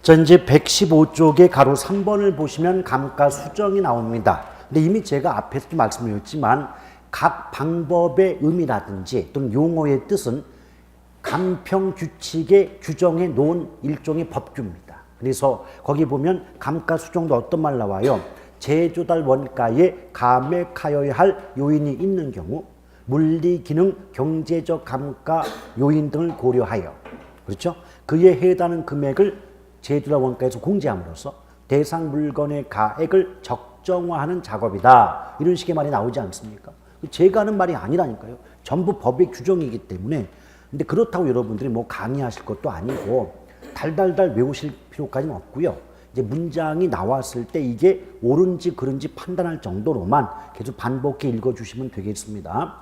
자, 이제 115쪽의 가로 3번을 보시면 감가수정이 나옵니다. 근데 이미 제가 앞에서도 말씀드렸지만 각 방법의 의미라든지 또는 용어의 뜻은 감평규칙에 규정해 놓은 일종의 법규입니다. 그래서 거기 보면 감가수정도 어떤 말 나와요? 재조달 원가에 감액하여야 할 요인이 있는 경우 물리, 기능, 경제적 감가 요인 등을 고려하여, 그렇죠? 그에 해당하는 금액을 재조달 원가에서 공제함으로써 대상 물건의 가액을 적정화하는 작업이다. 이런 식의 말이 나오지 않습니까? 제가 하는 말이 아니라니까요. 전부 법의 규정이기 때문에. 근데 그렇다고 여러분들이 뭐 강의하실 것도 아니고 달달달 외우실 필요까지는 없고요. 이제 문장이 나왔을 때 이게 옳은지 그른지 판단할 정도로만 계속 반복해 읽어주시면 되겠습니다.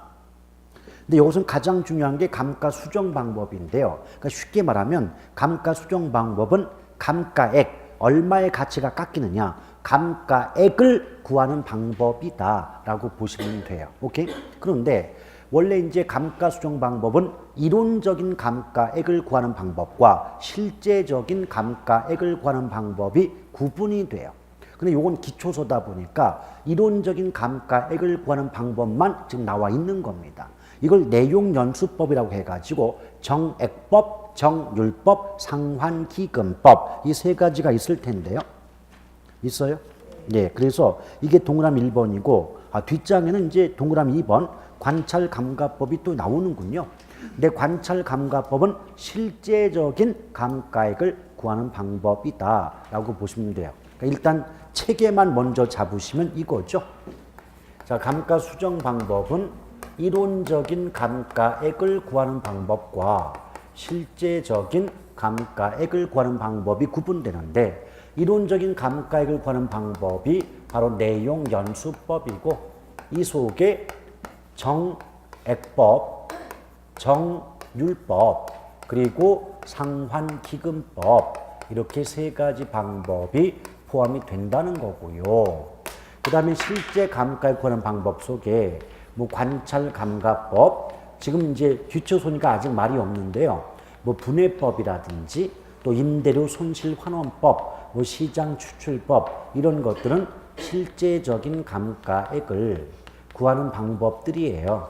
근데 여기서 가장 중요한 게 감가 수정 방법인데요. 그러니까 쉽게 말하면 감가 수정 방법은 감가액, 얼마의 가치가 깎이느냐, 감가액을 구하는 방법이다라고 보시면 돼요. 오케이? 그런데 원래 이제 감가 수정 방법은 이론적인 감가액을 구하는 방법과 실제적인 감가액을 구하는 방법이 구분이 돼요. 근데 요건 기초서다 보니까 이론적인 감가액을 구하는 방법만 지금 나와 있는 겁니다. 이걸 내용연수법이라고 해가지고 정액법, 정률법, 상환기금법 이 세 가지가 있을 텐데요. 있어요? 네, 그래서 이게 동그라미 1번이고 뒷장에는 이제 동그라미 2번 관찰감가법이 또 나오는군요. 근데 관찰감가법은 실제적인 감가액을 구하는 방법이다라고 보시면 돼요. 그러니까 일단 체계만 먼저 잡으시면 이거죠. 자, 감가수정 방법은 이론적인 감가액을 구하는 방법과 실제적인 감가액을 구하는 방법이 구분되는데 이론적인 감가액을 구하는 방법이 바로 내용연수법이고 이 속에 정액법, 정률법, 그리고 상환기금법 이렇게 세 가지 방법이 포함이 된다는 거고요. 그 다음에 실제 감가액 구하는 방법 속에 뭐 관찰감가법, 지금 이제 기초소니까 아직 말이 없는데요. 뭐 분해법이라든지 또 임대료 손실환원법, 뭐 시장추출법 이런 것들은 실제적인 감가액을 구하는 방법들이에요.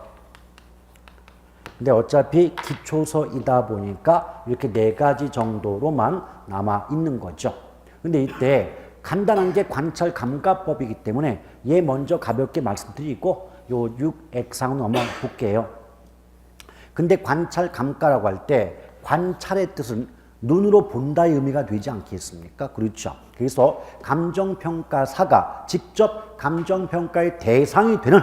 근데 어차피 기초서이다 보니까 이렇게 네 가지 정도로만 남아 있는 거죠. 근데 이때 간단한 게 관찰감가법이기 때문에 얘 먼저 가볍게 말씀드리고 요 6액상으로 넘어가 볼게요. 근데 관찰감가라고 할 때 관찰의 뜻은 눈으로 본다의 의미가 되지 않겠습니까? 그렇죠. 그래서 감정평가사가 직접 감정평가의 대상이 되는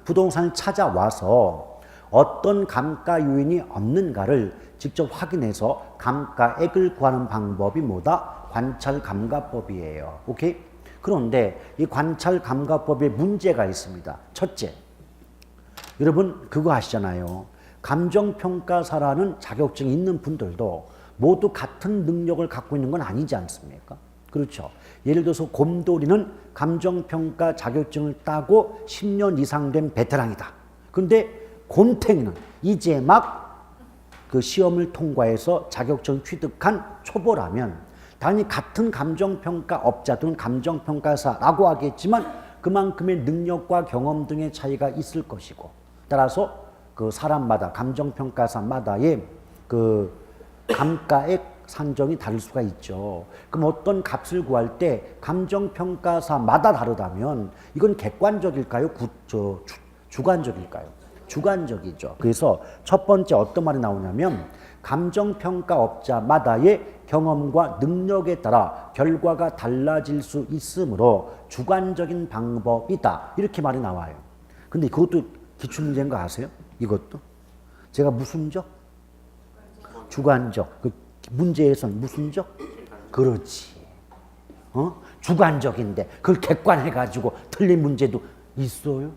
부동산을 찾아와서 어떤 감가 요인이 없는가를 직접 확인해서 감가액을 구하는 방법이 뭐다? 관찰감가법이에요. 오케이? 그런데 이 관찰감가법에 문제가 있습니다. 첫째, 여러분 그거 아시잖아요. 감정평가사라는 자격증이 있는 분들도 모두 같은 능력을 갖고 있는 건 아니지 않습니까? 그렇죠. 예를 들어서 곰돌이는 감정평가 자격증을 따고 10년 이상 된 베테랑이다. 근데 곰탱이는 이제 막 그 시험을 통과해서 자격증 취득한 초보라면 당연히 같은 감정평가업자 또는 감정평가사라고 하겠지만 그만큼의 능력과 경험 등의 차이가 있을 것이고 따라서 그 사람마다 감정평가사마다의 그 감가액 산정이 다를 수가 있죠. 그럼 어떤 값을 구할 때 감정평가사마다 다르다면 이건 객관적일까요? 주관적일까요? 주관적이죠. 그래서 첫 번째 어떤 말이 나오냐면 감정평가업자마다의 경험과 능력에 따라 결과가 달라질 수 있으므로 주관적인 방법이다. 이렇게 말이 나와요. 근데 그것도 기출문제인 거 아세요? 이것도? 제가 무슨적? 주관적. 그 문제에서는 무슨적? 그렇지. 주관적인데 그걸 객관해가지고 틀린 문제도 있어요?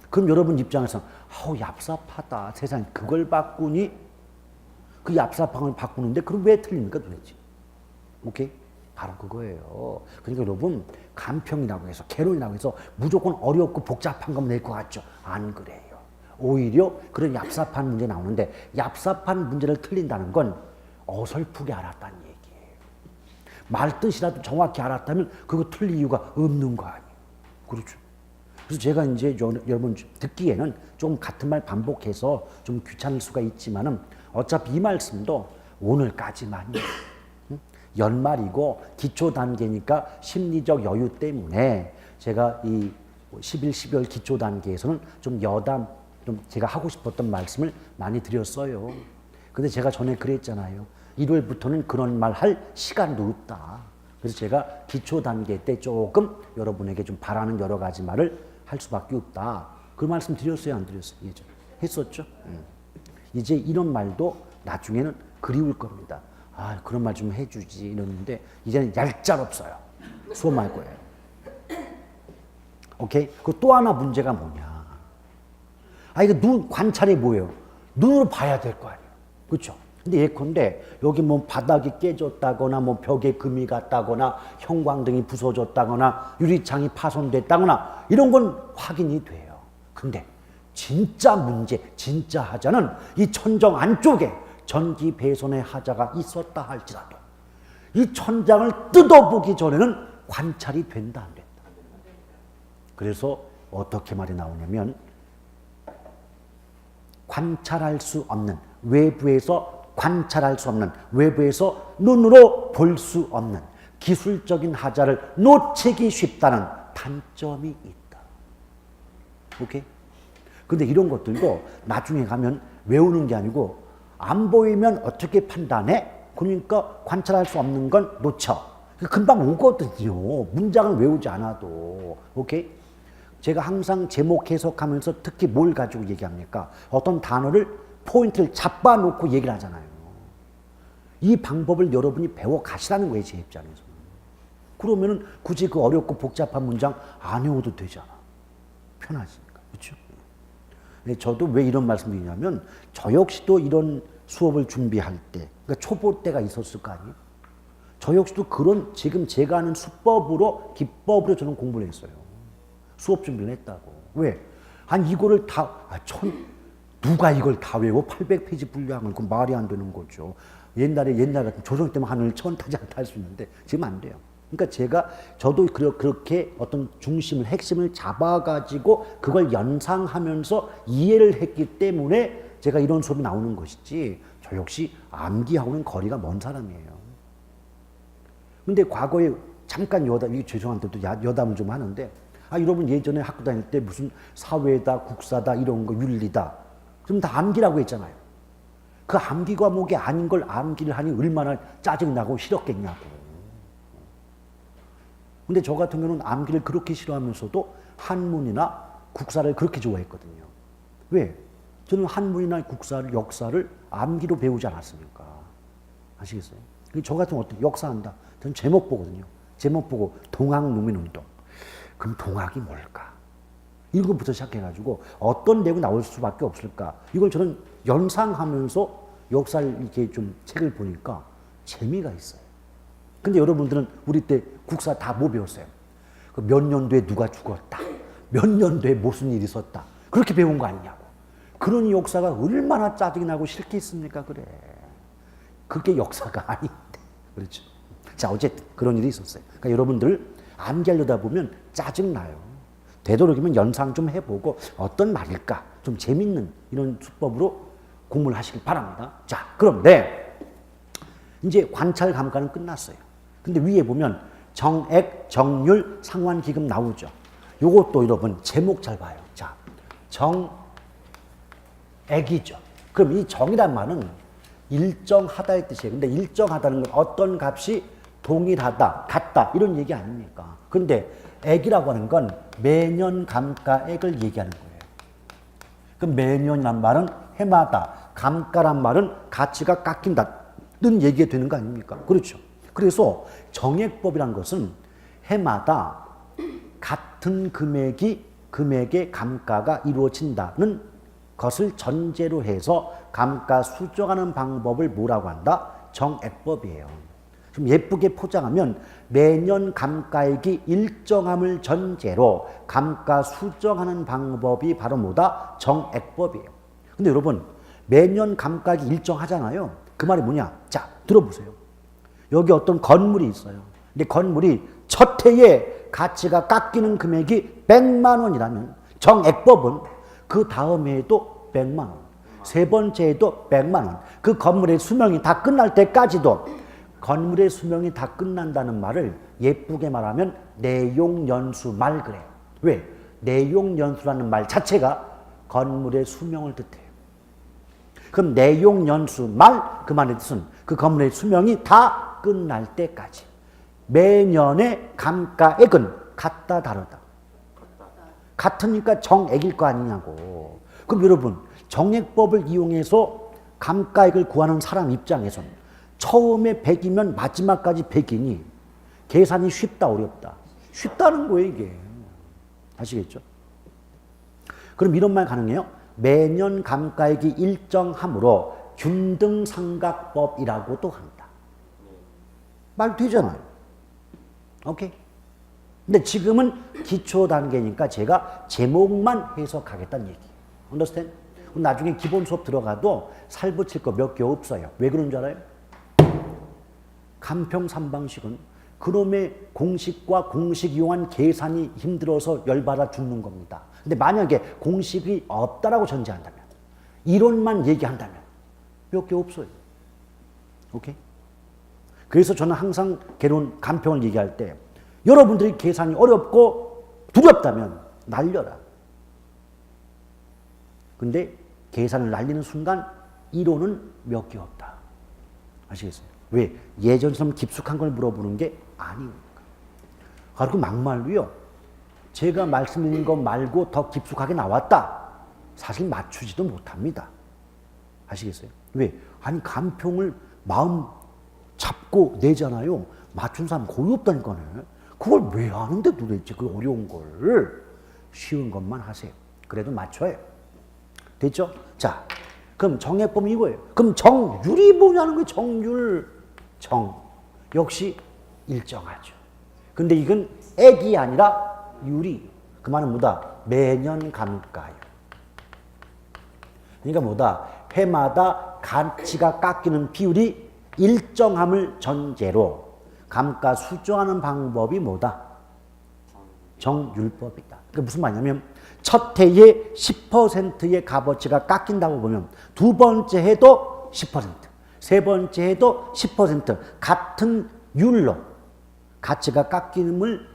그럼 여러분 입장에서는 아우 얍삽하다. 세상에 그걸 바꾸니? 그 얍삽함을 바꾸는데 그럼 왜 틀립니까 도대체? 오케이? 바로 그거예요. 그러니까 여러분 간평이라고 해서 개론이라고 해서 무조건 어렵고 복잡한 거면 낼 것 같죠? 안 그래요. 오히려 그런 얍삽한 문제 나오는데 얍삽한 문제를 틀린다는 건 어설프게 알았다는 얘기예요. 말 뜻이라도 정확히 알았다면 그거 틀릴 이유가 없는 거 아니에요. 그렇죠. 그래서 제가 이제 여러분 듣기에는 좀 같은 말 반복해서 좀 귀찮을 수가 있지만은 어차피 이 말씀도 오늘까지만이에요. 연말이고 기초 단계니까 심리적 여유 때문에 제가 이 11, 12월 기초 단계에서는 좀 여담, 좀 제가 하고 싶었던 말씀을 많이 드렸어요. 근데 제가 전에 그랬잖아요. 1월부터는 그런 말 할 시간도 없다. 그래서 제가 기초 단계 때 조금 여러분에게 좀 바라는 여러 가지 말을 할 수밖에 없다. 그 말씀 드렸어요, 안 드렸어요? 예전 했었죠. 이제 이런 말도 나중에는 그리울 겁니다. 아, 그런 말 좀 해주지 이러는데 이제는 얄짤없어요. 수업할 거예요. 오케이? 그 또 하나 문제가 뭐냐? 아, 이거 눈 관찰이 뭐예요? 눈으로 봐야 될 거 아니에요. 그렇죠? 근데 예컨대 여기 뭐 바닥이 깨졌다거나 뭐 벽에 금이 갔다거나 형광등이 부서졌다거나 유리창이 파손됐다거나 이런 건 확인이 돼요. 근데 진짜 문제, 진짜 하자는 이 천정 안쪽에 전기 배선의 하자가 있었다 할지라도 이 천장을 뜯어보기 전에는 관찰이 된다 안 된다. 그래서 어떻게 말이 나오냐면 관찰할 수 없는, 외부에서 관찰할 수 없는, 외부에서 눈으로 볼 수 없는 기술적인 하자를 놓치기 쉽다는 단점이 있다. 오케이? 근데 이런 것들도 나중에 가면 외우는 게 아니고 안 보이면 어떻게 판단해? 그러니까 관찰할 수 없는 건 놓쳐. 금방 오거든요. 문장을 외우지 않아도. 오케이? 제가 항상 제목 해석하면서 특히 뭘 가지고 얘기합니까? 어떤 단어를 포인트를 잡아놓고 얘기를 하잖아요. 이 방법을 여러분이 배워 가시라는 거예요, 제 입장에서. 그러면은 굳이 그 어렵고 복잡한 문장 안 외워도 되잖아. 편하시니까. 그렇죠? 저도 왜 이런 말씀을 드리냐면 저 역시도 이런 수업을 준비할 때, 그러니까 초보 때가 있었을 거 아니에요? 저 역시도 그런 지금 제가 하는 수법으로, 기법으로 저는 공부를 했어요. 수업 준비를 했다고. 왜? 아니 이거를 다, 누가 이걸 다 외워? 800페이지 분량을. 그 말이 안 되는 거죠. 옛날 같은 조선 때면 하늘 천 타지 않다 할 수 있는데 지금 안 돼요. 그러니까 저도 그렇게 어떤 중심을, 핵심을 잡아가지고 그걸 연상하면서 이해를 했기 때문에 제가 이런 수업이 나오는 것이지 저 역시 암기하고는 거리가 먼 사람이에요. 근데 과거에 잠깐 죄송한데 또 여담을 좀 하는데 여러분 예전에 학교 다닐 때 무슨 사회다, 국사다 이런 거 윤리다 좀 다 암기라고 했잖아요. 그 암기 과목이 아닌 걸 암기를 하니 얼마나 짜증나고 싫었겠냐고. 근데 저 같은 경우는 암기를 그렇게 싫어하면서도 한문이나 국사를 그렇게 좋아했거든요. 왜? 저는 한문이나 국사를, 역사를 암기로 배우지 않았으니까. 아시겠어요? 저 같은 어떻게 역사한다. 저는 제목 보거든요. 제목 보고 동학농민운동. 그럼 동학이 뭘까? 이런 것부터 시작해가지고 어떤 내용이 나올 수밖에 없을까? 이걸 저는 연상하면서 역사를 이렇게 좀 책을 보니까 재미가 있어요. 근데 여러분들은 우리 때 국사 다 뭐 배웠어요? 그 몇 년도에 누가 죽었다. 몇 년도에 무슨 일이 있었다. 그렇게 배운 거 아니냐고. 그런 역사가 얼마나 짜증이 나고 싫겠습니까? 그래. 그게 역사가 아닌데. 그렇죠. 자, 어쨌든 그런 일이 있었어요. 그러니까 여러분들 암기하려다 보면 짜증나요. 되도록이면 연상 좀 해보고 어떤 말일까? 좀 재밌는 이런 수법으로 공부를 하시길 바랍니다. 자, 그럼 이제 관찰 감가는 끝났어요. 근데 위에 보면 정액, 정률, 상환기금 나오죠. 요것도 여러분 제목 잘 봐요. 자, 정액이죠. 그럼 이 정이란 말은 일정하다의 뜻이에요. 근데 일정하다는 건 어떤 값이 동일하다, 같다 이런 얘기 아닙니까? 근데 액이라고 하는 건 매년 감가액을 얘기하는 거예요. 그럼 매년이란 말은 해마다, 감가란 말은 가치가 깎인다는 얘기가 되는 거 아닙니까? 그렇죠. 그래서 정액법이란 것은 해마다 같은 금액의 감가가 이루어진다는 것을 전제로 해서 감가 수정하는 방법을 뭐라고 한다? 정액법이에요. 좀 예쁘게 포장하면 매년 감가액이 일정함을 전제로 감가 수정하는 방법이 바로 뭐다? 정액법이에요. 근데 여러분 매년 감가액이 일정하잖아요. 그 말이 뭐냐? 자, 들어보세요. 여기 어떤 건물이 있어요. 근데 건물이 첫 해에 가치가 깎이는 금액이 100만 원이라면 정액법은 그 다음 해에도 100만 원, 세 번째 해에도 100만 원. 그 건물의 수명이 다 끝날 때까지도 건물의 수명이 다 끝난다는 말을 예쁘게 말하면 내용연수말 그래요. 왜? 내용연수라는 말 자체가 건물의 수명을 뜻해요. 그럼 내용연수말 그 말의 뜻은 그 건물의 수명이 다 끝날 때까지 매년의 감가액은 같다 다르다. 같으니까 정액일 거 아니냐고. 그럼 여러분 정액법을 이용해서 감가액을 구하는 사람 입장에서는 처음에 100이면 마지막까지 100이니 계산이 쉽다 어렵다? 쉽다는 거예요 이게. 아시겠죠? 그럼 이런 말 가능해요? 매년 감가액이 일정하므로 균등상각법이라고도 한다. 말 되잖아요. 오케이? 근데 지금은 기초 단계니까 제가 제목만 해석하겠다는 얘기. understand? 나중에 기본 수업 들어가도 살 붙일 거 몇 개 없어요. 왜 그런 줄 알아요? 간평삼방식은 그놈의 공식과 공식 이용한 계산이 힘들어서 열받아 죽는 겁니다. 근데 만약에 공식이 없다라고 전제한다면, 이론만 얘기한다면 몇 개 없어요. 오케이? 그래서 저는 항상 개론 간평을 얘기할 때 여러분들이 계산이 어렵고 두렵다면 날려라. 근데 계산을 날리는 순간 이론은 몇 개 없다. 아시겠어요? 왜? 예전처럼 깊숙한 걸 물어보는 게 아니니까. 그리고 막말로요. 제가 말씀드린 것 말고 더 깊숙하게 나왔다. 사실 맞추지도 못합니다. 아시겠어요? 왜? 아니 간평을 마음 잡고 내잖아요. 맞춘 사람 거의 없다니까요. 그걸 왜 하는데 도대체 그 어려운 걸. 쉬운 것만 하세요. 그래도 맞춰요. 됐죠? 자, 그럼 정액법은 이거예요. 그럼 정률이 뭐냐는 거예요. 정률. 정. 역시 일정하죠. 근데 이건 액이 아니라 율이. 그 말은 뭐다? 매년 감가요. 그러니까 뭐다? 해마다 가치가 깎이는 비율이 일정함을 전제로 감가 수정하는 방법이 뭐다? 정율법이다. 그러니까 무슨 말이냐면 첫 해에 10%의 값어치가 깎인다고 보면 두 번째 해도 10%, 세 번째 해도 10% 같은 율로 가치가 깎이는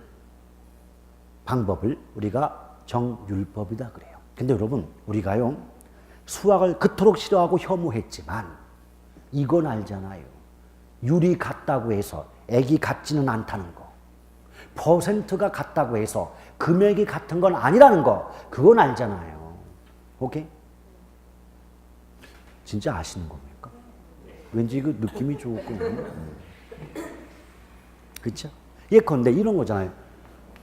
방법을 우리가 정율법이다 그래요. 근데 여러분 우리가요 수학을 그토록 싫어하고 혐오했지만 이건 알잖아요. 율이 같다고 해서 액이 같지는 않다는 거. 퍼센트가 같다고 해서 금액이 같은 건 아니라는 거. 그건 알잖아요. 오케이? 진짜 아시는 겁니까? 왠지 그 느낌이 좋고. 그렇죠? 예컨대 이런 거잖아요.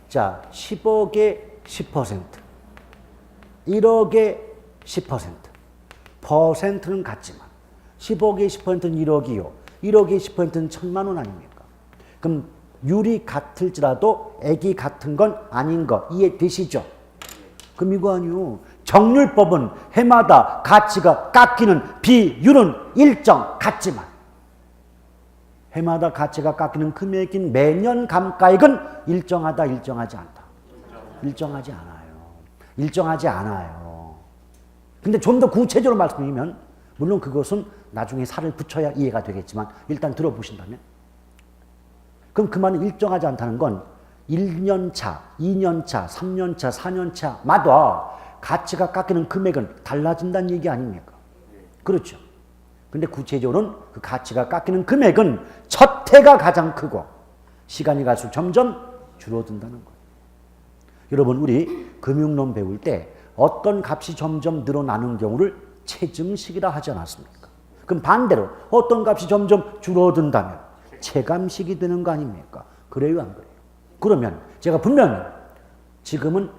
자, 10억에 10%, 1억에 10%. 퍼센트는 같지만 10억에 10%는 1억이요. 1억에 10%는 1000만 원 아닙니까? 그럼 율이 같을지라도 액이 같은 건 아닌 거 이해되시죠? 그럼 이거 아니요. 정률법은 해마다 가치가 깎이는 비율은 일정 같지만 해마다 가치가 깎이는 금액인 매년 감가액은 일정하다, 일정하지 않다. 일정하지 않아요. 일정하지 않아요. 근데 좀 더 구체적으로 말씀드리면 물론 그것은 나중에 살을 붙여야 이해가 되겠지만 일단 들어보신다면 그럼 그 말은 일정하지 않다는 건 1년 차, 2년 차, 3년 차, 4년 차마다 가치가 깎이는 금액은 달라진다는 얘기 아닙니까? 그렇죠. 근데 구체적으로는 그 가치가 깎이는 금액은 첫 해가 가장 크고 시간이 갈수록 점점 줄어든다는 거예요. 여러분 우리 금융론 배울 때 어떤 값이 점점 늘어나는 경우를 체증식이라 하지 않았습니까? 그럼 반대로 어떤 값이 점점 줄어든다면 체감식이 되는 거 아닙니까? 그래요 안 그래요? 그러면 제가 분명히 지금은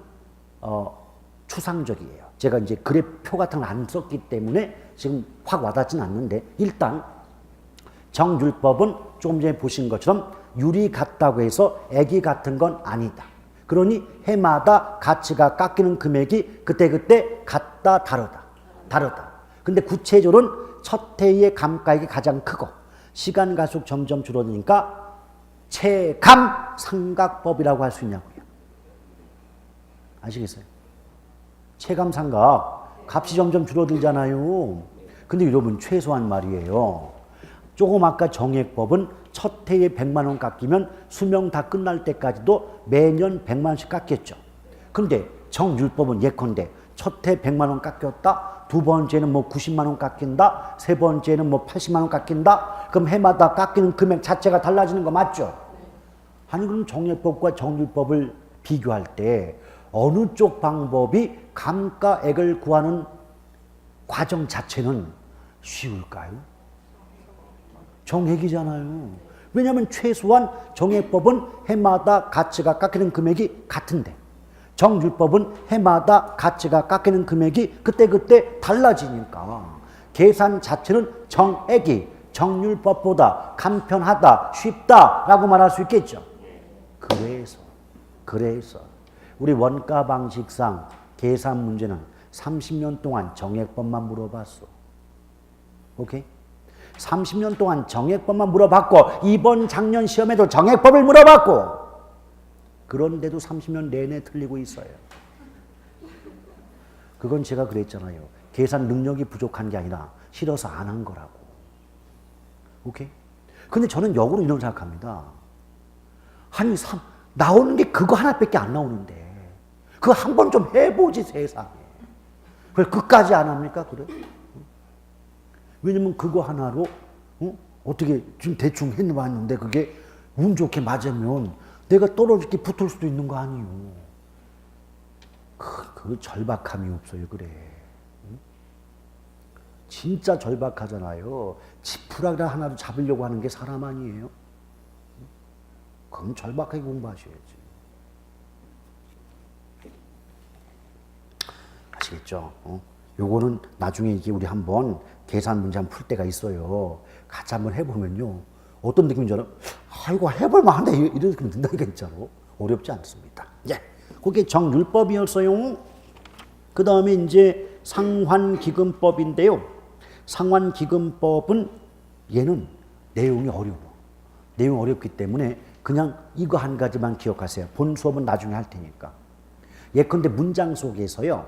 추상적이에요. 제가 이제 그래표 같은 걸 안 썼기 때문에 지금 확 와닿지는 않는데 일단 정율법은 조금 전에 보신 것처럼 율이 같다고 해서 액이 같은 건 아니다. 그러니 해마다 가치가 깎이는 금액이 그때그때 같다 다르다. 다르다. 근데 구체적으로는 첫 해의 감가액이 가장 크고 시간 갈수록 점점 줄어드니까 체감 삼각법이라고 할 수 있냐고요. 아시겠어요? 체감 삼각 값이 점점 줄어들잖아요. 근데 여러분 최소한 말이에요. 조금 아까 정액법은 첫 해에 100만 원 깎이면 수명 다 끝날 때까지도 매년 100만 원씩 깎였죠. 근데 정율법은 예컨대 첫 해 100만 원 깎였다. 두 번째는 뭐 90만 원 깎인다. 세 번째는 뭐 80만 원 깎인다. 그럼 해마다 깎이는 금액 자체가 달라지는 거 맞죠? 아니 그럼 정액법과 정율법을 비교할 때 어느 쪽 방법이 감가액을 구하는 과정 자체는 쉬울까요? 정액이잖아요. 왜냐하면 최소한 정액법은 해마다 가치가 깎이는 금액이 같은데 정율법은 해마다 가치가 깎이는 금액이 그때그때 달라지니까 계산 자체는 정액이 정율법보다 간편하다, 쉽다라고 말할 수 있겠죠. 그래서 우리 원가 방식상 계산 문제는 30년 동안 정액법만 물어봤어. 오케이? 30년 동안 정액법만 물어봤고 이번 작년 시험에도 정액법을 물어봤고 그런데도 30년 내내 틀리고 있어요. 그건 제가 그랬잖아요. 계산 능력이 부족한 게 아니라 싫어서 안 한 거라고. 오케이? 근데 저는 역으로 이런 생각합니다. 아니 나오는 게 그거 하나밖에 안 나오는데 그거 한 번 좀 해보지 세상에. 왜 끝까지 안 합니까? 그래? 왜냐면 그거 하나로 어떻게 지금 대충 해봤는데 그게 운 좋게 맞으면 내가 떨어지게 붙을 수도 있는 거 아니에요. 그 절박함이 없어요. 그래. 진짜 절박하잖아요. 지푸라기 하나도 잡으려고 하는 게 사람 아니에요. 그럼 절박하게 공부하셔야지. 아시겠죠? 요거는 나중에 이게 우리 한번 계산 문제 한번 풀 때가 있어요. 같이 한번 해보면요. 어떤 느낌인지 알아? 이거 해볼만 한데 이런 느낌이 든다니까 진짜로. 어렵지 않습니다. 예. 그게 정율법이었어요. 그 다음에 이제 상환기금법인데요. 상환기금법은 얘는 내용이 어려워. 내용이 어렵기 때문에 그냥 이거 한 가지만 기억하세요. 본 수업은 나중에 할 테니까. 예컨대 문장 속에서요.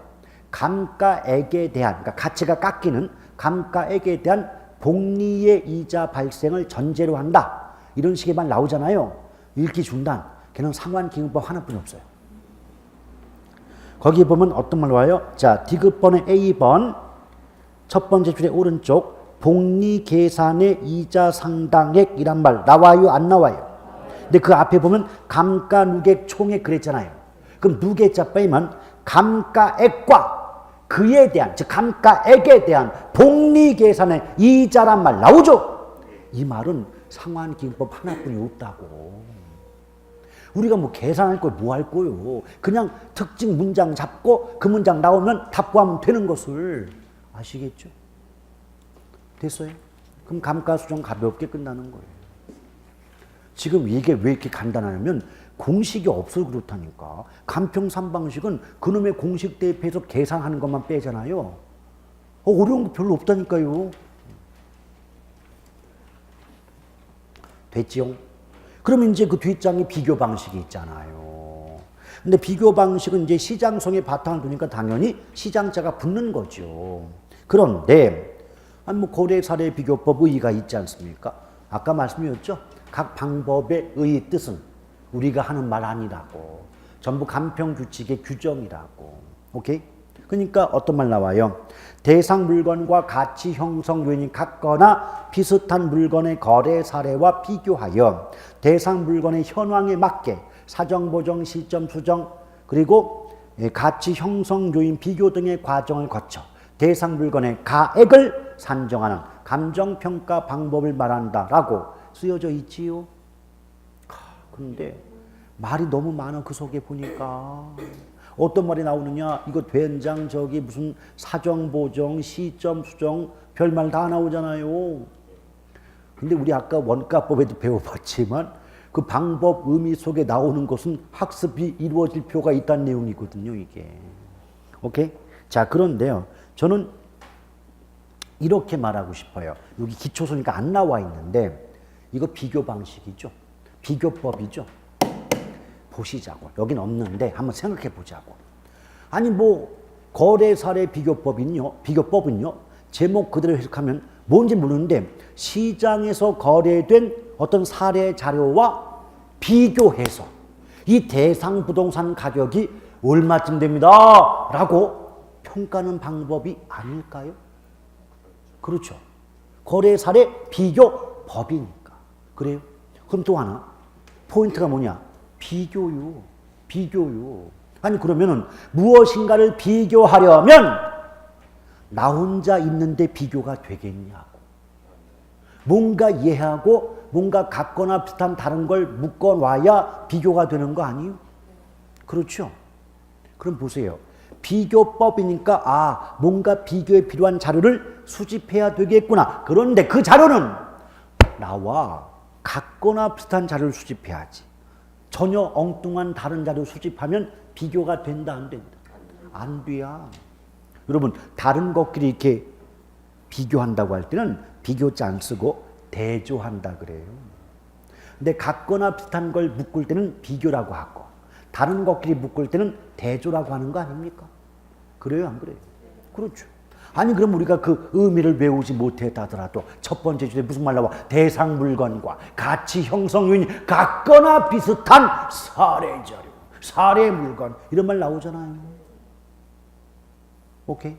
감가액에 대한, 그러니까 가치가 깎이는 감가액에 대한 복리의 이자 발생을 전제로 한다. 이런 식의 말 나오잖아요. 읽기 중단. 걔는 상환기금법 하나뿐이 없어요. 거기 보면 어떤 말 와요? 자, 디귿번의 A번 첫 번째 줄의 오른쪽 복리 계산의 이자 상당액이란 말 나와요? 안 나와요? 근데 그 앞에 보면 감가 누객 총액 그랬잖아요. 그럼 누계자 빼면 감가액과 그에 대한, 즉 감가액에 대한 복리 계산의 이자란 말 나오죠? 이 말은 상환기금법 하나뿐이 없다고. 우리가 뭐 계산할 걸 뭐 할 거요. 그냥 특징 문장 잡고 그 문장 나오면 답 구하면 되는 것을 아시겠죠? 됐어요? 그럼 감가수정 가볍게 끝나는 거예요. 지금 이게 왜 이렇게 간단하냐면 공식이 없어서 그렇다니까. 간평삼방식은 그놈의 공식 대입해서 계산하는 것만 빼잖아요. 어려운 거 별로 없다니까요. 됐지요? 그럼 이제 그 뒷장에 비교 방식이 있잖아요. 근데 비교 방식은 이제 시장성에 바탕을 두니까 당연히 시장자가 붙는 거죠. 그런데 뭐 거래사례 비교법 의의가 있지 않습니까? 아까 말씀드렸죠? 각 방법의 의의 뜻은 우리가 하는 말 아니라고. 전부 간평규칙의 규정이라고. 오케이? 그러니까 어떤 말 나와요? 대상 물건과 가치 형성 요인이 같거나 비슷한 물건의 거래 사례와 비교하여 대상 물건의 현황에 맞게 사정 보정, 시점 수정, 그리고 가치 형성 요인 비교 등의 과정을 거쳐 대상 물건의 가액을 산정하는 감정평가 방법을 말한다라고 쓰여져 있지요. 그런데 말이 너무 많아. 그 속에 보니까 어떤 말이 나오느냐, 이거 된장 저기 무슨 사정보정 시점 수정 별말 다 나오잖아요. 근데 우리 아까 원가법에도 배워봤지만 그 방법 의미 속에 나오는 것은 학습이 이루어질 필요가 있다는 내용이거든요, 이게. 오케이? 자, 그런데요, 저는 이렇게 말하고 싶어요. 여기 기초소니까 안 나와 있는데 이거 비교 방식이죠. 비교법이죠. 보시자고. 여긴 없는데 한번 생각해 보자고. 아니 뭐 거래 사례 비교법은요. 제목 그대로 해석하면 뭔지 모르는데 시장에서 거래된 어떤 사례 자료와 비교해서 이 대상 부동산 가격이 얼마쯤 됩니다 라고 평가하는 방법이 아닐까요? 그렇죠. 거래 사례 비교법이니까. 그래요? 그럼 또 하나 포인트가 뭐냐? 비교요. 아니 그러면은 무엇인가를 비교하려면 나 혼자 있는데 비교가 되겠냐고. 뭔가 이해하고 뭔가 같거나 비슷한 다른 걸 묶어놔야 비교가 되는 거 아니에요? 그렇죠. 그럼 보세요. 비교법이니까 뭔가 비교에 필요한 자료를 수집해야 되겠구나. 그런데 그 자료는 나와 같거나 비슷한 자료를 수집해야지. 전혀 엉뚱한 다른 자료 수집하면 비교가 된다 안 된다? 안 돼야. 여러분 다른 것끼리 이렇게 비교한다고 할 때는 비교자 안 쓰고 대조한다 그래요. 근데 같거나 비슷한 걸 묶을 때는 비교라고 하고 다른 것끼리 묶을 때는 대조라고 하는 거 아닙니까? 그래요 안 그래요? 그렇죠. 아니 그럼 우리가 그 의미를 외우지 못했다더라도 첫 번째 주제 무슨 말 나와? 대상 물건과 가치 형성 요인이 같거나 비슷한 사례 자료, 사례 물건 이런 말 나오잖아요. 오케이?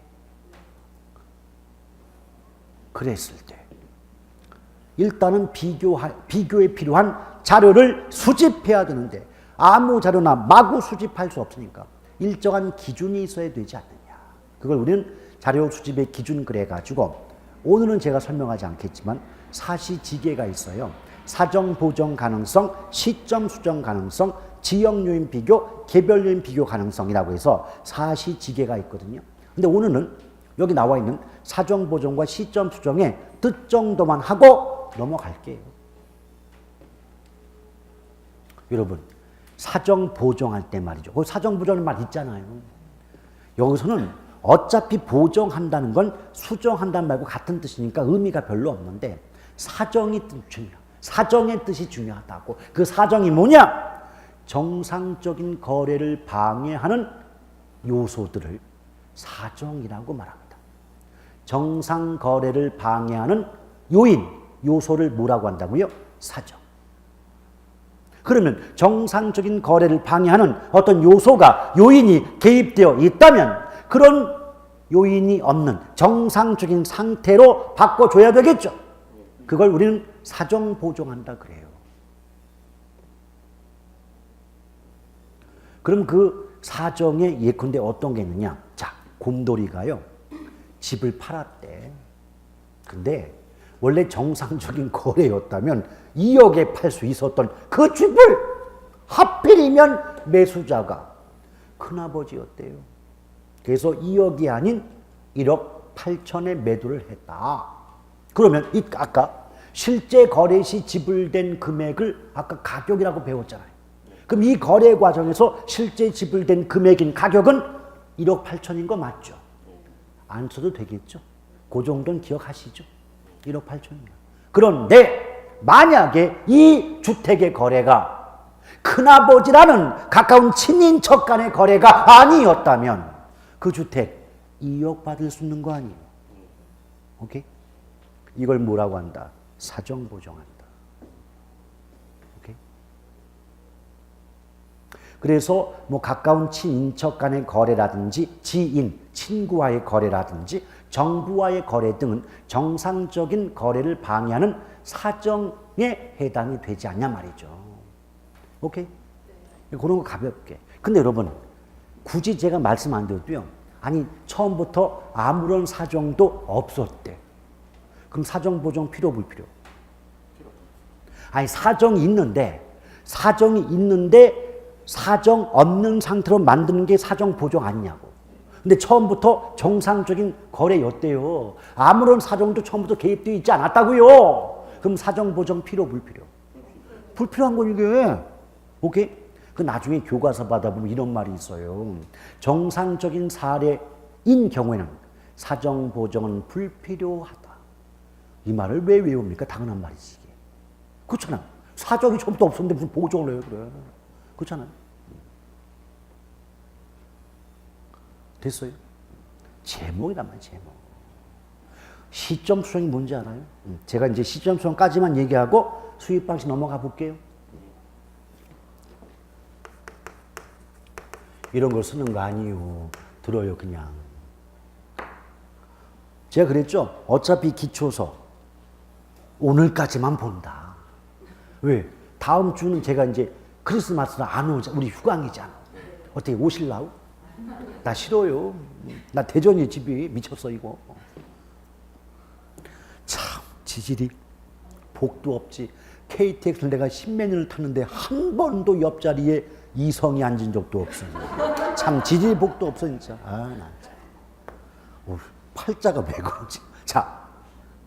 그랬을 때 일단은 비교에 필요한 자료를 수집해야 되는데 아무 자료나 마구 수집할 수 없으니까 일정한 기준이 있어야 되지 않느냐. 그걸 우리는 자료 수집의 기준 그래가지고 오늘은 제가 설명하지 않겠지만 사시지계가 있어요. 사정 보정 가능성, 시점 수정 가능성, 지역 요인 비교, 개별 요인 비교 가능성이라고 해서 사시지계가 있거든요. 근데 오늘은 여기 나와 있는 사정 보정과 시점 수정의 뜻 정도만 하고 넘어갈게요. 여러분 사정 보정할 때 말이죠. 그 사정 보정의 말 있잖아요. 여기서는 어차피 보정한다는 건 수정한다는 말고 같은 뜻이니까 의미가 별로 없는데 사정의 뜻이 중요하다고. 그 사정이 뭐냐? 정상적인 거래를 방해하는 요소들을 사정이라고 말합니다. 정상 거래를 방해하는 요인, 요소를 뭐라고 한다고요? 사정. 그러면 정상적인 거래를 방해하는 어떤 요소가 요인이 개입되어 있다면 그런 요인이 없는 정상적인 상태로 바꿔줘야 되겠죠. 그걸 우리는 사정 보정한다 그래요. 그럼 그 사정에 예컨대 어떤 게 있느냐? 자, 곰돌이가요 집을 팔았대. 근데 원래 정상적인 거래였다면 2억에 팔 수 있었던 그 집을 하필이면 매수자가 큰아버지였대요. 그래서 2억이 아닌 1억 8천에 매도를 했다. 그러면 아까 실제 거래 시 지불된 금액을 아까 가격이라고 배웠잖아요. 그럼 이 거래 과정에서 실제 지불된 금액인 가격은 1억 8천인 거 맞죠? 안 써도 되겠죠? 그 정도는 기억하시죠? 1억 8천이면. 그런데 만약에 이 주택의 거래가 큰아버지라는 가까운 친인척 간의 거래가 아니었다면 그 주택 2억 받을 수 있는 거 아니에요? 오케이? 이걸 뭐라고 한다? 사정 보정한다. 오케이? 그래서 뭐 가까운 친인척 간의 거래라든지 지인, 친구와의 거래라든지 정부와의 거래 등은 정상적인 거래를 방해하는 사정에 해당이 되지 않냐 말이죠. 오케이? 그런 거 가볍게. 근데 여러분 굳이 제가 말씀 안 드려도요. 아니 처음부터 아무런 사정도 없었대. 그럼 사정 보정 필요 불필요? 아니 사정이 있는데 사정 없는 상태로 만드는 게 사정 보정 아니냐고. 근데 처음부터 정상적인 거래였대요. 아무런 사정도 처음부터 개입되어 있지 않았다고요. 그럼 사정 보정 필요 불필요? 불필요한 거 이게. 오케이? 그 나중에 교과서 받아보면 이런 말이 있어요. 정상적인 사례인 경우에는 사정 보정은 불필요하다. 이 말을 왜 외웁니까? 당연한 말이지. 이게. 그렇잖아. 사정이 처음부터 없었는데 무슨 보정을 해요, 그래. 그렇잖아요. 됐어요? 제목이란 말이야, 제목. 시점 수정이 뭔지 알아요? 제가 이제 시점 수정까지만 얘기하고 수입 방식 넘어가 볼게요. 이런 걸 쓰는 거 아니에요. 들어요, 그냥. 제가 그랬죠? 어차피 기초서 오늘까지만 본다. 왜? 다음 주는 제가 이제 크리스마스는 안 오자. 우리 휴강이잖아. 어떻게 오실라우? 나 싫어요. 나 대전이 집이 미쳤어, 이거. 참, 지질이 복도 없지. KTX를 내가 십몇 년을 탔는데 한 번도 옆자리에 이성이 앉은 적도 없어. 참, 지질 복도 없어, 진짜. 아, 나 진짜. 오, 팔자가 왜 그러지? 자,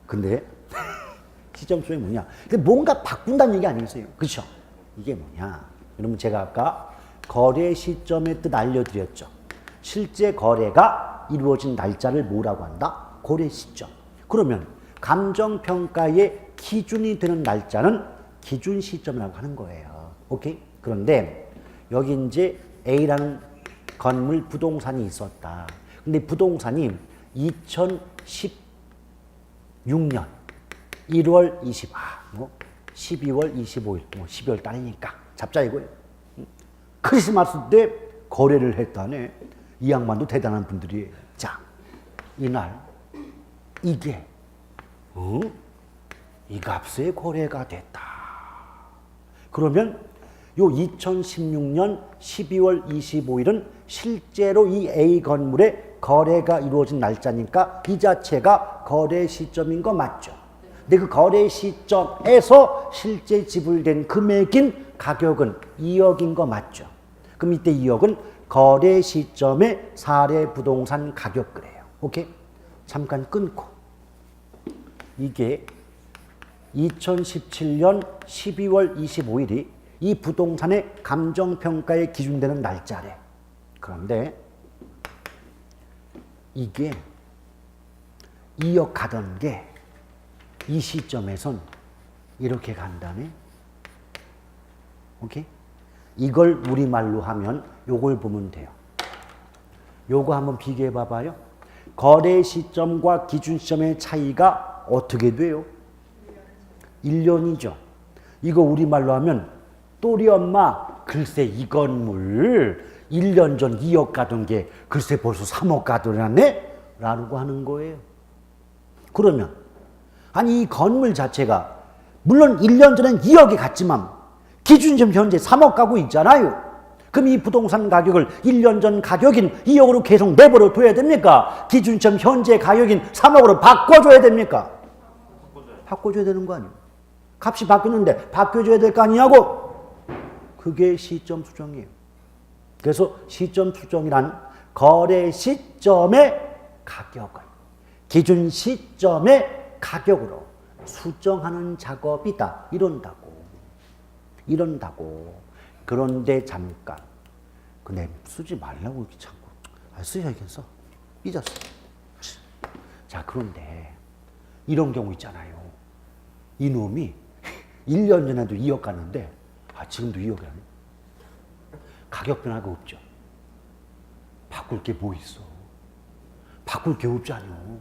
근데 시점 수정이 뭐냐? 근데 뭔가 바꾼다는 얘기 아니겠어요? 그렇죠? 이게 뭐냐? 여러분, 제가 아까 거래 시점의 뜻 알려드렸죠. 실제 거래가 이루어진 날짜를 뭐라고 한다? 거래 시점. 그러면 감정평가의 기준이 되는 날짜는 기준 시점이라고 하는 거예요. 오케이? 그런데 여기 이제 A라는 건물 부동산이 있었다. 근데 부동산이 2016년 1월 12월 25일, 12월 달이니까 잡자 이거예요. 크리스마스 때 거래를 했다네. 이 양반도 대단한 분들이에요. 자, 이날 이게 이 값의 거래가 됐다. 그러면 요 2016년 12월 25일은 실제로 이 A 건물의 거래가 이루어진 날짜니까 이 자체가 거래 시점인 거 맞죠? 근데 그 거래 시점에서 실제 지불된 금액인 가격은 2억인 거 맞죠? 그럼 이때 2억은 거래 시점의 사례 부동산 가격이래요. 오케이? 잠깐 끊고. 이게 2017년 12월 25일이 이 부동산의 감정평가에 기준되는 날짜래. 그런데 이게 2억 가던 게 이 시점에선 이렇게 간다네. 오케이? 이걸 우리말로 하면 요걸 보면 돼요. 요거 한번 비교해 봐봐요. 거래 시점과 기준 시점의 차이가 어떻게 돼요? 1년이죠. 이거 우리말로 하면 또리 엄마, 글쎄 이 건물 1년 전 2억 가던 게 글쎄 벌써 3억 가더라네? 라고 하는 거예요. 그러면 아니 이 건물 자체가 물론 1년 전엔 2억이 갔지만 기준점 현재 3억 가고 있잖아요. 그럼 이 부동산 가격을 1년 전 가격인 2억으로 계속 내버려 둬야 됩니까? 기준점 현재 가격인 3억으로 바꿔줘야 됩니까? 바꿔줘야 되는 거 아니에요? 값이 바뀌었는데 바꿔줘야 될 거 아니냐고? 그게 시점 수정이에요. 그래서 시점 수정이란 거래 시점의 가격을 기준 시점의 가격으로 수정하는 작업이다. 이런다고. 그런데 잠깐. 근데 쓰지 말라고 이렇게 자꾸. 써야겠어. 삐졌어. 자, 그런데 이런 경우 있잖아요. 이놈이 1년 전에도 2억 갔는데 지금도 2억이라네. 가격 변화가 없죠. 바꿀 게 뭐 있어? 바꿀 게 없잖아요.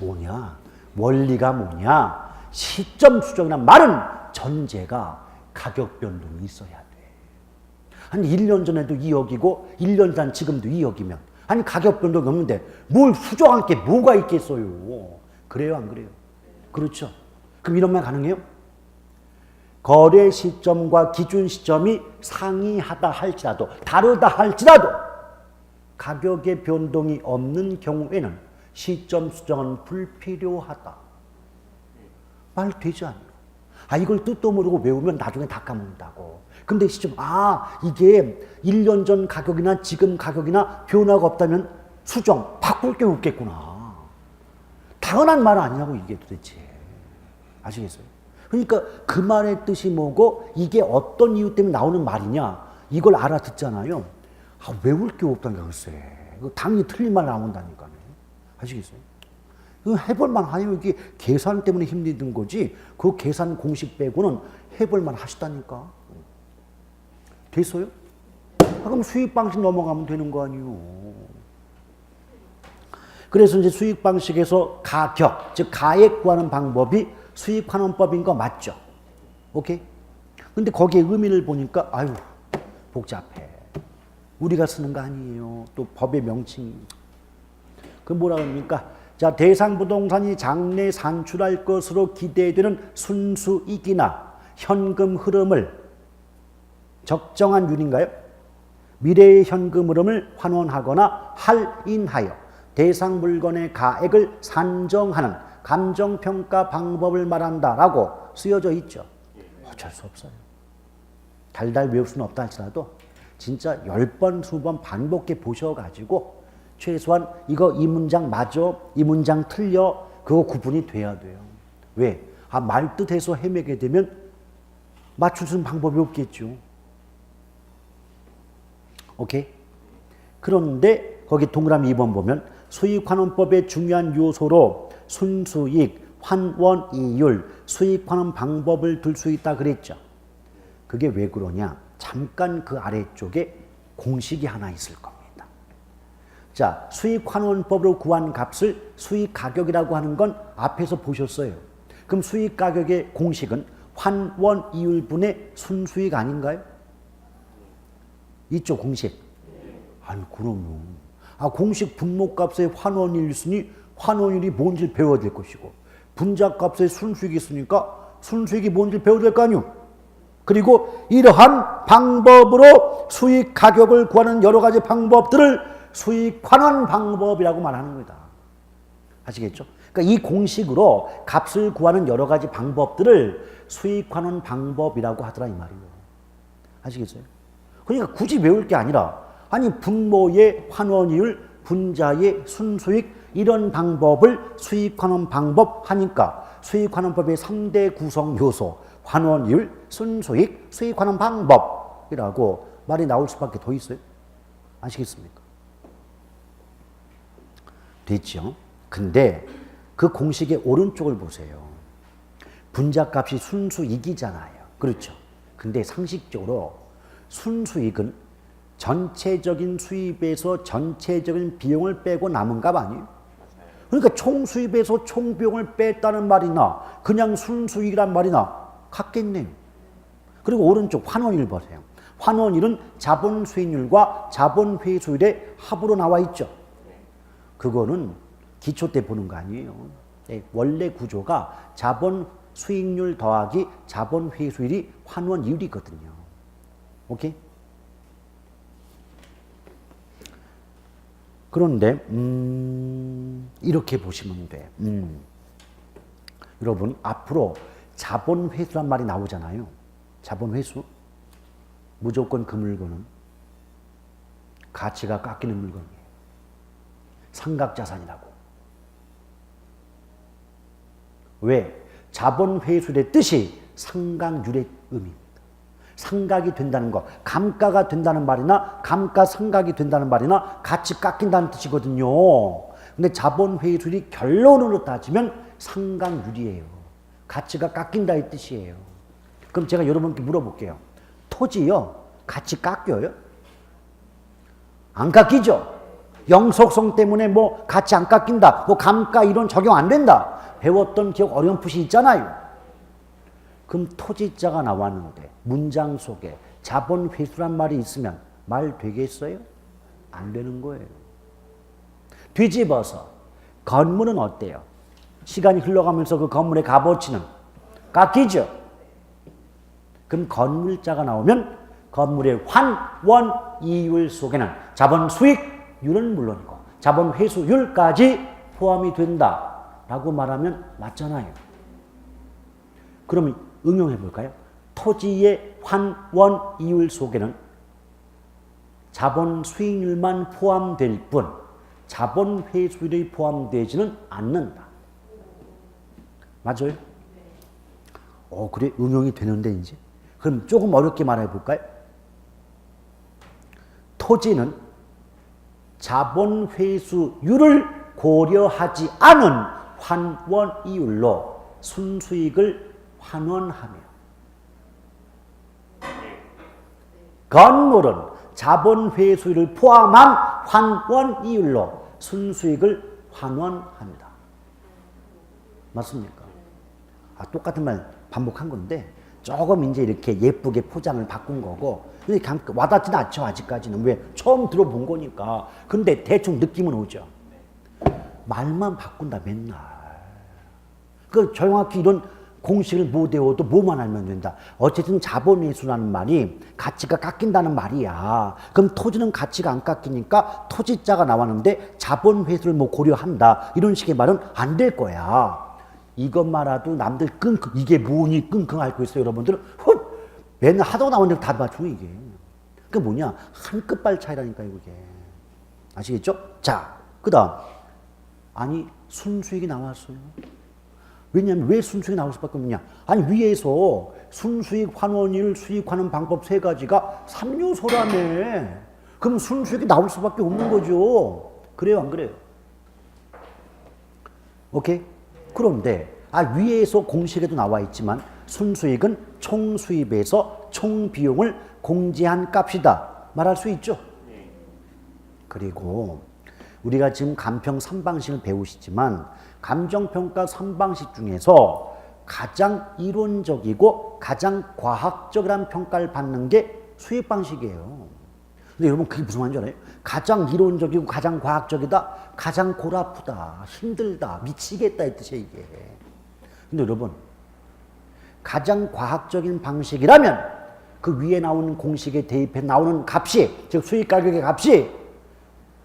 뭐냐? 원리가 뭐냐? 시점 수정이란 말은 전제가 가격 변동이 있어야 돼. 아니 1년 전에도 2억이고 1년 전 지금도 2억이면 아니 가격 변동이 없는데 뭘 수정할 게 뭐가 있겠어요? 그래요, 안 그래요? 그렇죠. 그럼 이런 말 가능해요? 거래 시점과 기준 시점이 상이하다 할지라도 다르다 할지라도 가격의 변동이 없는 경우에는 시점 수정은 불필요하다. 말 되지 않아요. 이걸 뜻도 모르고 외우면 나중에 다 까먹는다고. 근데 시점, 이게 1년 전 가격이나 지금 가격이나 변화가 없다면 수정, 바꿀 게 없겠구나. 당연한 말 아니냐고, 이게 도대체. 아시겠어요? 그러니까 그 말의 뜻이 뭐고, 이게 어떤 이유 때문에 나오는 말이냐, 이걸 알아듣잖아요. 외울 게 없다니까, 글쎄. 이거 당연히 틀린 말 나온다니까요. 아시겠어요? 이거 해볼만 하요. 이게 계산 때문에 힘든 거지. 그 계산 공식 빼고는 해볼만 하시다니까. 됐어요? 그럼 수익 방식 넘어가면 되는 거 아니요. 그래서 이제 수익 방식에서 가격, 즉 가액 구하는 방법이 수익환원법인 거 맞죠? 오케이? 근데 거기에 의미를 보니까 아유 복잡해. 우리가 쓰는 거 아니에요. 또 법의 명칭이. 그 뭐라 그럽니까? 자, 대상 부동산이 장래 산출할 것으로 기대되는 순수익이나 현금 흐름을 적정한 율인가요? 미래의 현금 흐름을 환원하거나 할인하여 대상 물건의 가액을 산정하는 감정평가 방법을 말한다라고 쓰여져 있죠. 어쩔 수 없어요. 달달 외울 수는 없다 할지라도 진짜 10번, 20번 반복해 보셔가지고 최소한 이거 이 문장 맞아? 이 문장 틀려? 그거 구분이 돼야 돼요. 왜? 말뜻해서 헤매게 되면 맞출 수 있는 방법이 없겠죠. 오케이? 그런데 거기 동그라미 2번 보면 수익환원법의 중요한 요소로 순수익, 환원이율, 수익환원 방법을 둘 수 있다 그랬죠. 그게 왜 그러냐? 잠깐 그 아래쪽에 공식이 하나 있을 겁니다. 자, 수익환원법으로 구한 값을 수익가격이라고 하는 건 앞에서 보셨어요. 그럼 수익가격의 공식은 환원이율분의 순수익 아닌가요? 이쪽 공식. 아니 그럼요. 공식 분모값의 환원이율이 있으니 환원율이 뭔지 배워야 될 것이고 분자값의 순수익이 있으니까 순수익이 뭔지 배워야 될 거 아니요. 그리고 이러한 방법으로 수익 가격을 구하는 여러 가지 방법들을 수익 환원 방법이라고 말하는 거다. 아시겠죠? 그러니까 이 공식으로 값을 구하는 여러 가지 방법들을 수익 환원 방법이라고 하더라 이 말이에요. 아시겠어요? 그러니까 굳이 외울 게 아니라 분모의 환원이율, 분자의 순수익 이런 방법을 수익환원 방법 하니까 수익환원법의 3대 구성 요소 환원이율, 순수익, 수익환원 방법이라고 말이 나올 수밖에 더 있어요. 아시겠습니까? 됐죠? 근데 그 공식의 오른쪽을 보세요. 분자값이 순수익이잖아요. 그렇죠? 근데 상식적으로 순수익은 전체적인 수입에서 전체적인 비용을 빼고 남은 값 아니에요? 그러니까 총수입에서 총비용을 뺐다는 말이나 그냥 순수익이란 말이나 같겠네요. 그리고 오른쪽 환원율 보세요. 환원율은 자본 수익률과 자본 회수율의 합으로 나와 있죠. 그거는 기초 때 보는 거 아니에요. 원래 구조가 자본 수익률 더하기 자본 회수율이 환원이율이거든요. 오케이? 그런데 이렇게 보시면 돼. 여러분 앞으로 자본회수란 말이 나오잖아요. 자본회수. 무조건 그 물건은 가치가 깎이는 물건이에요. 상각자산이라고. 왜? 자본회수의 뜻이 상각률의 의미입니다. 상각이 된다는 거, 감가가 된다는 말이나 감가상각이 된다는 말이나 같이 깎인다는 뜻이거든요. 근데 자본회수율이 결론으로 따지면 상각률이에요. 가치가 깎인다의 뜻이에요. 그럼 제가 여러분께 물어볼게요. 토지요? 같이 깎여요? 안 깎이죠? 영속성 때문에 뭐 같이 안 깎인다, 뭐 감가 이론 적용 안 된다. 배웠던 기억 어렴풋이 있잖아요. 그럼 토지자가 나왔는데 문장 속에 자본회수란 말이 있으면 말 되겠어요? 안 되는 거예요. 뒤집어서 건물은 어때요? 시간이 흘러가면서 그 건물의 값어치는 깎이죠? 그럼 건물자가 나오면 건물의 환원이율 속에는 자본 수익률은 물론이고 자본 회수율까지 포함이 된다라고 말하면 맞잖아요. 그러면 응용해 볼까요? 토지의 환원이율 속에는 자본 수익률만 포함될 뿐 자본 회수율이 포함되지는 않는다. 맞아요? 그래 응용이 되는데 이제 그럼 조금 어렵게 말해 볼까요? 토지는 자본 회수율을 고려하지 않은 환원 이율로 순수익을 환원하며 건물은 자본 회수율을 포함한 환원 이율로 순수익을 환원합니다. 맞습니까? 똑같은 말 반복한 건데 조금 이제 이렇게 예쁘게 포장을 바꾼 거고 근데 와닿지는 않죠. 아직까지는. 왜? 처음 들어본 거니까. 근데 대충 느낌은 오죠. 말만 바꾼다 맨날. 그 정확히 이런 공식을 못 외워도 뭐만 알면 된다. 어쨌든 자본회수라는 말이 가치가 깎인다는 말이야. 그럼 토지는 가치가 안 깎이니까 토지자가 나왔는데 자본회수를 뭐 고려한다. 이런 식의 말은 안 될 거야. 이것만라도 남들 끙끙 이게 뭐니 끙끙 앓고 있어요. 여러분들은 맨날 하다가 나오는 다 맞추고 이게. 그게 뭐냐? 한 끝발 차이라니까요. 그게. 아시겠죠? 자, 그 다음. 아니 순수익이 나왔어요. 왜냐하면 왜 순수익이 나올 수밖에 없느냐? 아니 위에서 순수익 환원율 수익하는 방법 세 가지가 3요소라며. 그럼 순수익이 나올 수밖에 없는 거죠. 그래요 안 그래요? 오케이? 그런데 위에서 공식에도 나와 있지만 순수익은 총수입에서 총비용을 공제한 값이다. 말할 수 있죠. 그리고 우리가 지금 감평 3방식을 배우시지만 감정평가 3방식 중에서 가장 이론적이고 가장 과학적이라는 평가를 받는 게 수익 방식이에요. 근데 여러분 그게 무슨 말인지 알아요? 가장 이론적이고 가장 과학적이다? 가장 골아프다, 힘들다, 미치겠다 이 뜻이에요 이게. 근데 여러분 가장 과학적인 방식이라면 그 위에 나오는 공식에 대입해 나오는 값이 즉 수익 가격의 값이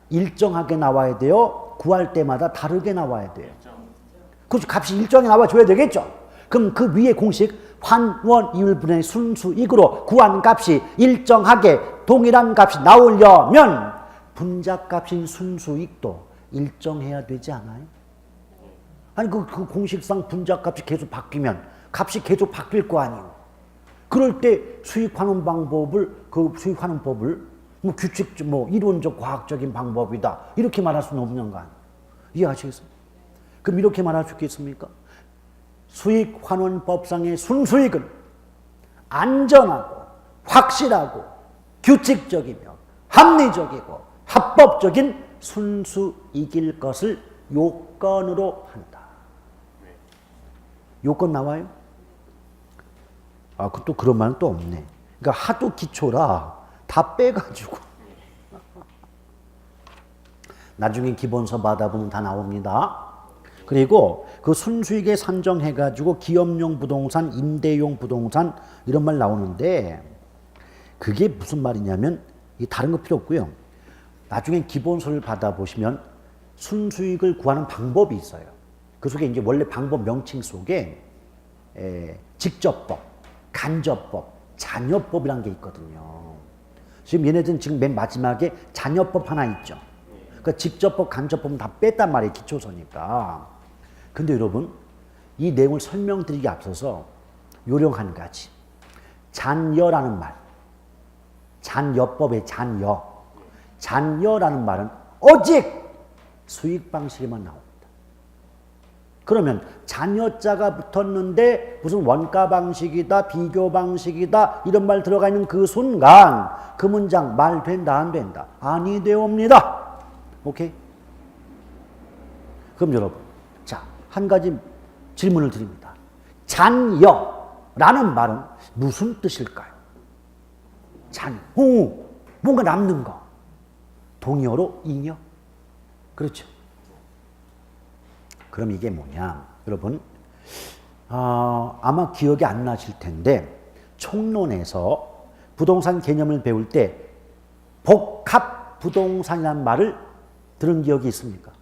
일정하게 나와야 돼요? 구할 때마다 다르게 나와야 돼요? 그렇죠. 값이 일정하게 나와줘야 되겠죠. 그럼 그 위에 공식 환원 이율분의 순수익으로 구한 값이 일정하게 동일한 값이 나오려면 분자값인 순수익도 일정해야 되지 않아요? 아니 그 공식상 분자값이 계속 바뀌면 값이 계속 바뀔 거 아니에요. 그럴 때 수익환원 방법을 수익환원법을 규칙 이론적 과학적인 방법이다 이렇게 말할 수는 없는 거 아니에요. 이해하시겠어요? 그럼 이렇게 말할 수 있겠습니까? 수익환원법상의 순수익은 안전하고 확실하고 규칙적이며 합리적이고 합법적인 순수익일 것을 요건으로 한다. 요건 나와요? 또 그런 말은 또 없네. 그러니까 하도 기초라 다 빼가지고 나중에 기본서 받아보면 다 나옵니다. 그리고 그 순수익에 산정해가지고 기업용 부동산, 임대용 부동산 이런 말 나오는데 그게 무슨 말이냐면 다른 거 필요 없고요. 나중에 기본서를 받아보시면 순수익을 구하는 방법이 있어요. 그 속에 이제 원래 방법 명칭 속에 직접법, 간접법, 잔여법이라는 게 있거든요. 지금 얘네들은 지금 맨 마지막에 잔여법 하나 있죠. 그러니까 직접법, 간접법은 다 뺐단 말이에요. 기초서니까. 근데 여러분 이 내용을 설명드리기 앞서서 요령 한 가지. 잔여라는 말. 잔여법의 잔여. 잔여라는 말은 오직 수익 방식에만 나옵니다. 그러면 잔여자가 붙었는데 무슨 원가 방식이다, 비교 방식이다 이런 말 들어가 있는 그 순간 그 문장 말 된다 안 된다? 아니 되옵니다. 오케이? 그럼 여러분 자, 한 가지 질문을 드립니다. 잔여라는 말은 무슨 뜻일까요? 뭔가 남는 거. 동의어로 잉여? 그렇죠. 그럼 이게 뭐냐? 여러분, 아마 기억이 안 나실 텐데, 총론에서 부동산 개념을 배울 때 복합 부동산이라는 말을 들은 기억이 있습니까?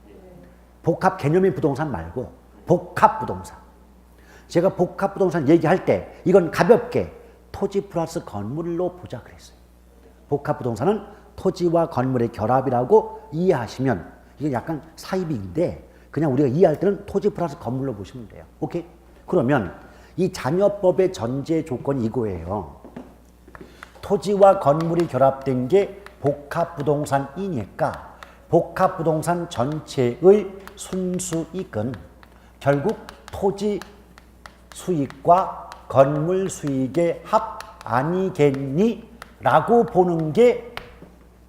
복합 개념의 부동산 말고 복합 부동산. 제가 복합 부동산 얘기할 때 이건 가볍게 토지 플러스 건물로 보자 그랬어요. 복합 부동산은 토지와 건물의 결합이라고 이해하시면 이게 약간 사이비인데 그냥 우리가 이해할 때는 토지 플러스 건물로 보시면 돼요. 오케이? 그러면 이 잔여법의 전제 조건이 이거예요. 토지와 건물이 결합된 게 복합 부동산이니까 복합부동산 전체의 순수익은 결국 토지 수익과 건물 수익의 합 아니겠니? 라고 보는 게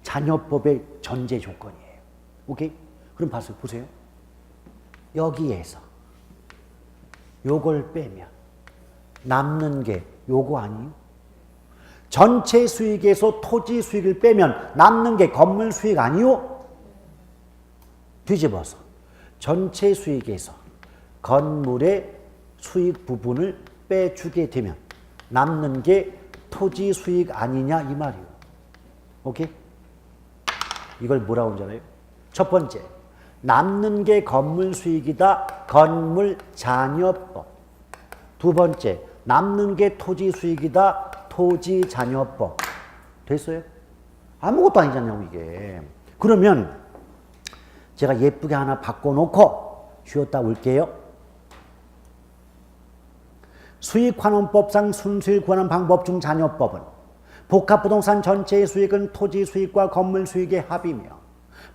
잔여법의 전제 조건이에요. 오케이? 그럼 보세요. 여기에서 요걸 빼면 남는 게 요거 아니에요? 전체 수익에서 토지 수익을 빼면 남는 게 건물 수익 아니요? 뒤집어서 전체 수익에서 건물의 수익 부분을 빼주게 되면 남는 게 토지 수익 아니냐 이 말이에요. 오케이? 이걸 뭐라고 하잖아요? 첫 번째, 남는 게 건물 수익이다. 건물 잔여법. 두 번째, 남는 게 토지 수익이다. 토지 잔여법. 됐어요? 아무것도 아니잖아요, 이게. 그러면 제가 예쁘게 하나 바꿔놓고 쉬었다 올게요. 수익환원법상 순수익 구하는 방법 중 잔여법은 복합부동산 전체의 수익은 토지 수익과 건물 수익의 합이며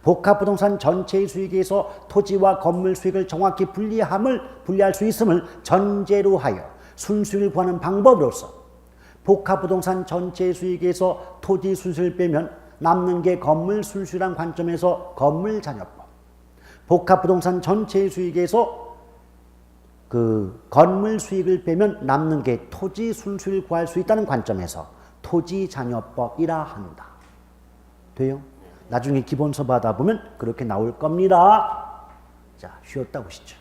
복합부동산 전체의 수익에서 토지와 건물 수익을 정확히 분리할 수 있음을 전제로 하여 순수익을 구하는 방법으로서 복합부동산 전체의 수익에서 토지 순수익을 빼면 남는 게 건물 순수익이란 관점에서 건물 잔여법, 복합부동산 전체의 수익에서 그 건물 수익을 빼면 남는 게 토지 순수익을 구할 수 있다는 관점에서 토지 잔여법이라 한다. 돼요? 나중에 기본서 받아보면 그렇게 나올 겁니다. 자, 쉬었다 보시죠.